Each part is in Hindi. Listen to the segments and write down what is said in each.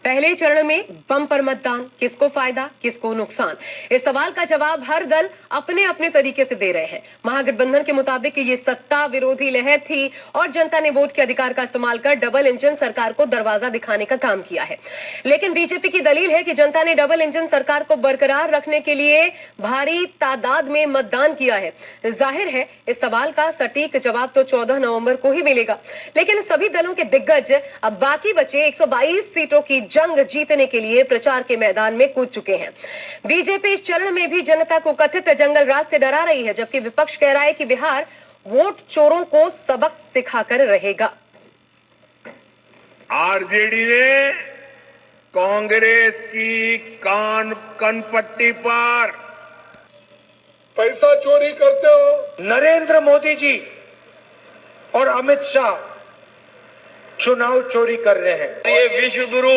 पहले चरण में बम्पर मतदान, किसको फायदा किसको नुकसान, इस सवाल का जवाब हर दल अपने अपने तरीके से दे रहे हैं। महागठबंधन के मुताबिक ये सत्ता विरोधी लहर थी और जनता ने वोट के अधिकार का इस्तेमाल कर डबल इंजन सरकार को दरवाजा दिखाने का काम किया है। लेकिन बीजेपी की दलील है कि जनता ने डबल इंजन सरकार को बरकरार रखने के लिए भारी तादाद में मतदान किया है। जाहिर है इस सवाल का सटीक जवाब तो 14 नवंबर को ही मिलेगा, लेकिन सभी दलों के दिग्गज अब बाकी बचे 122 सीटों की जंग जीतने के लिए प्रचार के मैदान में कूद चुके हैं। बीजेपी इस चरण में भी जनता को कथित जंगल राज से डरा रही है, जबकि विपक्ष कह रहा है कि बिहार वोट चोरों को सबक सिखाकर रहेगा। आरजेडी ने कांग्रेस की कनपट्टी पर पैसा चोरी करते हो। नरेंद्र मोदी जी और अमित शाह चुनाव चोरी कर रहे हैं। ये विश्व गुरु,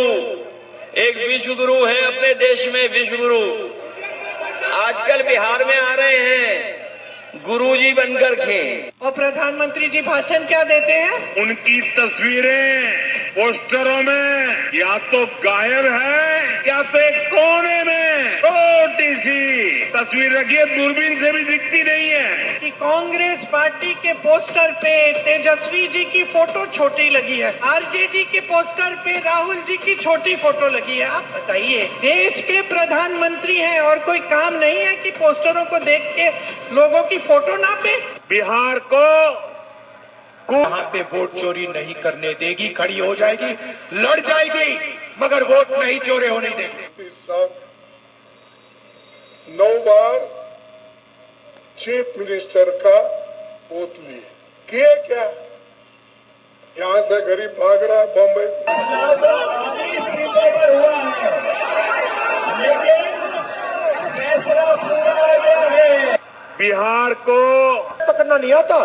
एक विश्व गुरु है अपने देश में, विश्व गुरु आजकल बिहार में आ रहे हैं गुरुजी बनकर के। और प्रधानमंत्री जी भाषण क्या देते हैं? उनकी तस्वीरें पोस्टरों में या तो गायब है या तो एक कोने में छोटी सी तस्वीर रखी है, दूरबीन से भी दिखती नहीं है। कि कांग्रेस पार्टी के पोस्टर पे तेजस्वी जी की फोटो छोटी लगी है, आरजेडी के पोस्टर पे राहुल जी की छोटी फोटो लगी है। आप बताइए, देश के प्रधानमंत्री हैं और कोई काम नहीं है कि पोस्टरों को देख के लोगों की फोटो नापे? बिहार को यहाँ पे वोट चोरी नहीं करने देगी, खड़ी हो जाएगी, लड़ जाएगी, मगर वोट नहीं चोरी होने देगी। 9 बार चीफ मिनिस्टर का वोट लिए, किए क्या? यहाँ से गरीब भाग रहा बॉम्बे। बिहार को पकड़ना नहीं आता,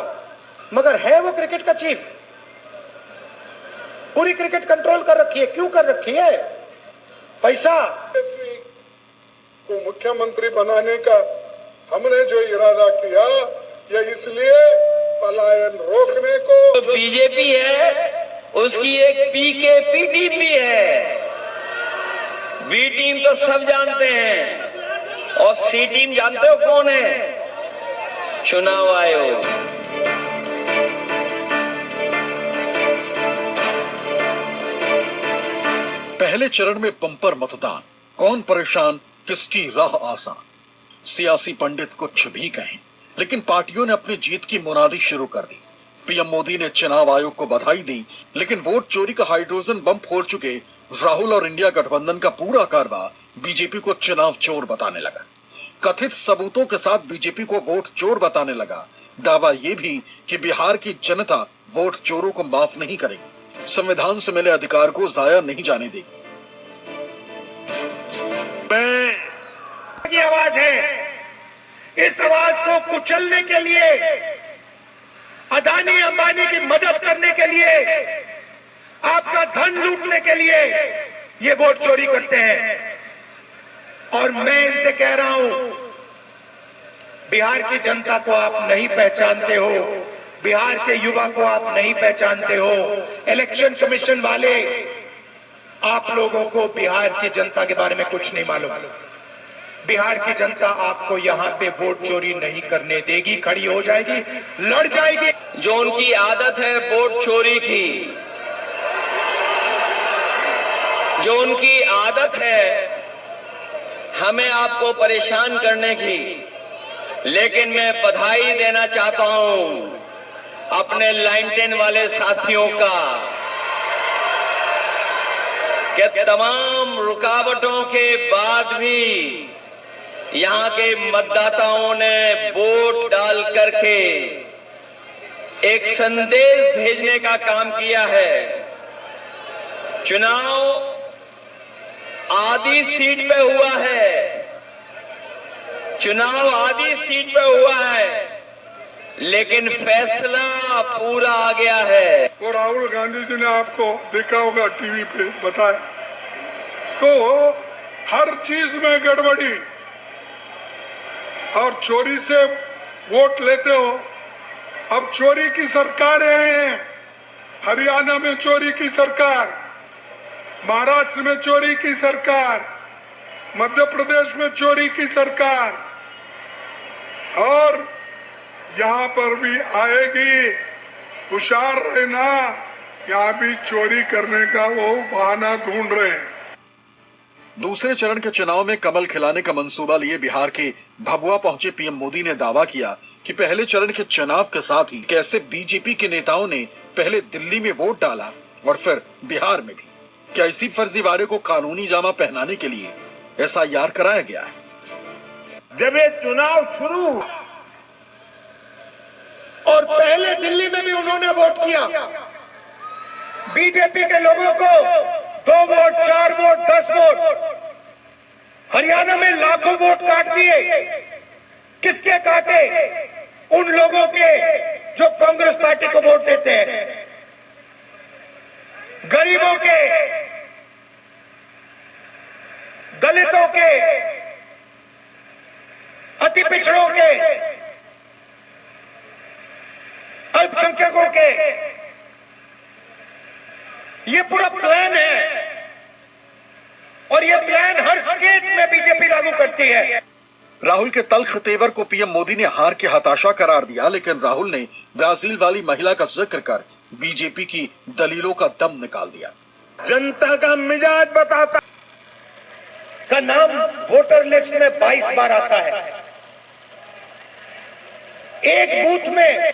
मगर है वो क्रिकेट का चीफ। पूरी क्रिकेट कंट्रोल कर रखी है। क्यों कर रखी है? पैसा। को मुख्यमंत्री बनाने का हमने जो इरादा किया, यह इसलिए पलायन रोकने को। तो बीजेपी है, उसकी एक पीकेपी टीम भी है। बी टीम तो सब जानते हैं, और सी टीम जानते हो कौन है? चुनाव आयोग। पहले चरण में बम्पर मतदान, कौन परेशान किसकी राह आसान। सियासी पंडित कुछ भी कहें, लेकिन पार्टियों ने अपनी जीत की मुनादी शुरू कर दी। पीएम मोदी ने चुनाव आयोग को बधाई दी, लेकिन वोट चोरी का हाइड्रोजन बम फोड़ चुके राहुल और इंडिया गठबंधन का पूरा कारवा बीजेपी को चुनाव चोर बताने लगा। कथित सबूतों के साथ बीजेपी को वोट चोर बताने लगा। दावा यह भी कि बिहार की जनता वोट चोरों को माफ नहीं करेगी, संविधान से मिले अधिकार को जाया नहीं जाने देगी। की आवाज है, इस आवाज को कुचलने के लिए, अदानी अंबानी की मदद करने के लिए, आपका धन लूटने के लिए ये वोट चोरी करते हैं। और मैं इनसे कह रहा हूं, बिहार की जनता को आप नहीं पहचानते हो, बिहार के युवा को आप नहीं पहचानते हो। इलेक्शन कमीशन वाले, आप लोगों को बिहार की जनता के बारे में कुछ नहीं मालूम। बिहार की जनता आपको यहाँ पे वोट चोरी नहीं करने देगी, खड़ी हो जाएगी, लड़ जाएगी। जो उनकी आदत है वोट चोरी की, जो उनकी आदत है हमें आपको परेशान करने की, लेकिन मैं बधाई देना चाहता हूं अपने लाइन 10 वाले साथियों का कि तमाम रुकावटों के बाद भी यहां के मतदाताओं ने वोट डाल करके एक संदेश भेजने का काम किया है। चुनाव आधी सीट पे हुआ है, चुनाव आधी सीट पे हुआ है, लेकिन फैसला पूरा आ गया है। वो राहुल गांधी जी ने आपको देखा होगा टीवी पे बताया, तो हर चीज में गड़बड़ी और चोरी से वोट लेते हो। अब चोरी की सरकार है, हरियाणा में चोरी की सरकार, महाराष्ट्र में चोरी की सरकार, मध्य प्रदेश में चोरी की सरकार, और यहाँ पर भी आएगी। होशियार रहना, यहाँ भी चोरी करने का वो बहाना ढूंढ रहे हैं। दूसरे चरण के चुनाव में कमल खिलाने का मंसूबा लिए बिहार के भभुआ पहुंचे पीएम मोदी ने दावा किया कि पहले चरण के चुनाव के साथ ही कैसे बीजेपी के नेताओं ने पहले दिल्ली में वोट डाला और फिर बिहार में भी। क्या इसी फर्जीवाड़े को कानूनी जामा पहनाने के लिए SIR कराया गया है? जब ये चुनाव शुरू हुआ और पहले दिल्ली में भी उन्होंने वोट किया। बीजेपी के लोगों को 2 वोट, 4 वोट, 10 वोट, हरियाणा में लाखों वोट काट दिए। किसके काटे? उन लोगों के जो कांग्रेस पार्टी को वोट देते हैं, गरीबों के, दलितों के, अति पिछड़ों के, अल्पसंख्यकों के। ये पूरा प्लान है और ये प्लान हर स्टेट में बीजेपी लागू करती है। राहुल के तल्ख तेवर को पीएम मोदी ने हार के हताशा करार दिया, लेकिन राहुल ने ब्राजील वाली महिला का जिक्र कर बीजेपी की दलीलों का दम निकाल दिया। जनता का मिजाज बताता का नाम वोटर लिस्ट में 22 बार आता है। एक बूथ में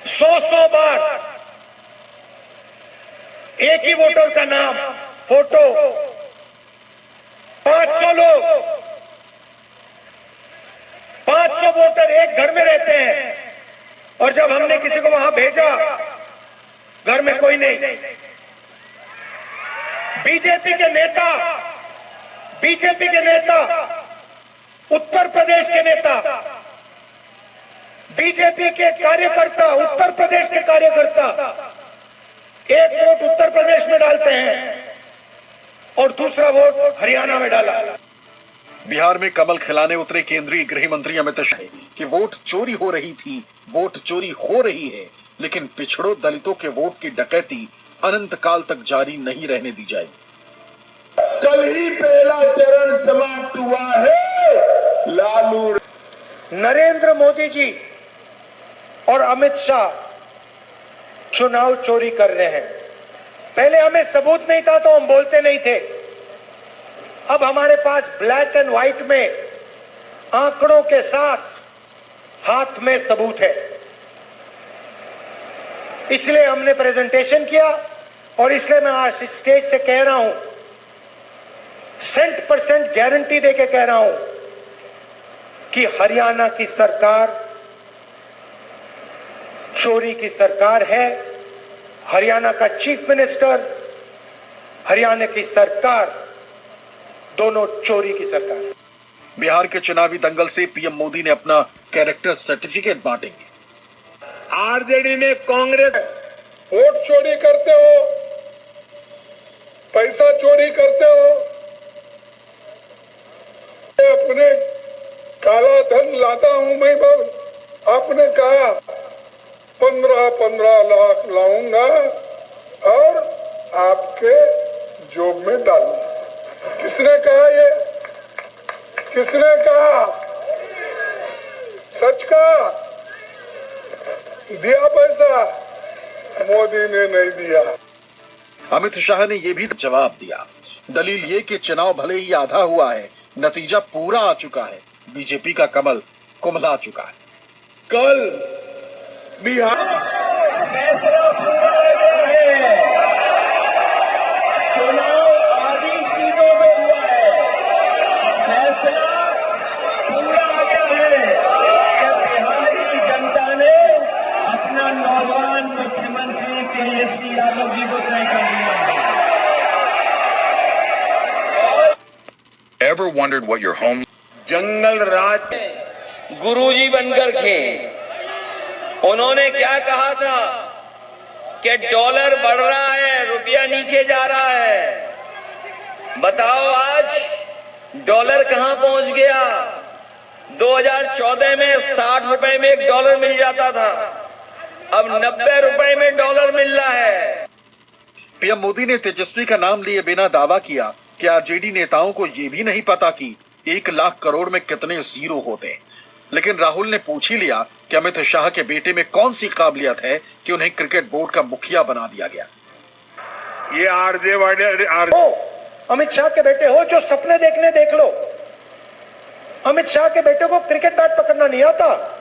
100 बार एक ही वोटर का नाम, फोटो, 500 लोग, 500 वोटर एक घर में रहते हैं और जब हमने किसी को वहां भेजा, घर में कोई नहीं। बीजेपी के नेता, उत्तर प्रदेश के नेता, बीजेपी के कार्यकर्ता, उत्तर प्रदेश के कार्यकर्ता एक वोट उत्तर प्रदेश में डालते हैं और दूसरा वोट हरियाणा में डाला। बिहार में कमल खिलाने उतरे केंद्रीय गृह मंत्री अमित शाह कि वोट चोरी हो रही थी, वोट चोरी हो रही है, लेकिन पिछड़ों दलितों के वोट की डकैती अनंत काल तक जारी नहीं रहने दी जाएगी। कल ही पहला चरण समाप्त हुआ है। लालू, नरेंद्र मोदी जी और अमित शाह चुनाव चोरी कर रहे हैं। पहले हमें सबूत नहीं था तो हम बोलते नहीं थे। अब हमारे पास ब्लैक एंड व्हाइट में आंकड़ों के साथ हाथ में सबूत है, इसलिए हमने प्रेजेंटेशन किया और इसलिए मैं आज स्टेज से कह रहा हूं, 100% गारंटी देके कह रहा हूं कि हरियाणा की सरकार चोरी की सरकार है। हरियाणा का चीफ मिनिस्टर, हरियाणा की सरकार, दोनों चोरी की सरकार है। बिहार के चुनावी दंगल से पीएम मोदी ने अपना कैरेक्टर सर्टिफिकेट बांटेंगे। आरजेडी ने कांग्रेस वोट चोरी करते हो, पैसा चोरी करते हो, अपने काला धन लाता हूं मैं। बोल, आपने कहा 15-15 लाख लाऊंगा और आपके जोब में डालूंगा। किसने कहा ये? किसने कहा? सच कहा? दिया पैसा? मोदी ने नहीं दिया। अमित शाह ने यह भी जवाब दिया। दलील ये कि चुनाव भले ही आधा हुआ है, नतीजा पूरा आ चुका है, बीजेपी का कमल कुम्हला चुका है। कल बिहार फैसला पूरा आ गया है। चुनाव आधी सीटों में हुआ है, फैसला पूरा आ गया है कि बिहार की जनता ने अपना नौजवान मुख्यमंत्री तेजस्वी यादव जी को तय कर दिया है। Ever wondered what your home जंगल राज गुरुजी बनकर के उन्होंने क्या कहा था कि डॉलर बढ़ रहा है, रुपया नीचे जा रहा है। बताओ आज डॉलर कहां पहुंच गया? 2014 में 60 रुपए में एक डॉलर मिल जाता था, अब 90 रुपए में डॉलर मिल रहा है। पीएम मोदी ने तेजस्वी का नाम लिए बिना दावा किया कि आरजेडी नेताओं को यह भी नहीं पता कि 1 लाख करोड़ में कितने जीरो होते हैं। लेकिन राहुल ने पूछ ही लिया कि अमित शाह के बेटे में कौन सी काबिलियत है कि उन्हें क्रिकेट बोर्ड का मुखिया बना दिया गया। ये आरजे वाले अमित शाह के बेटे हो, जो सपने देखने देख लो। अमित शाह के बेटे को क्रिकेट बैट पकड़ना नहीं आता।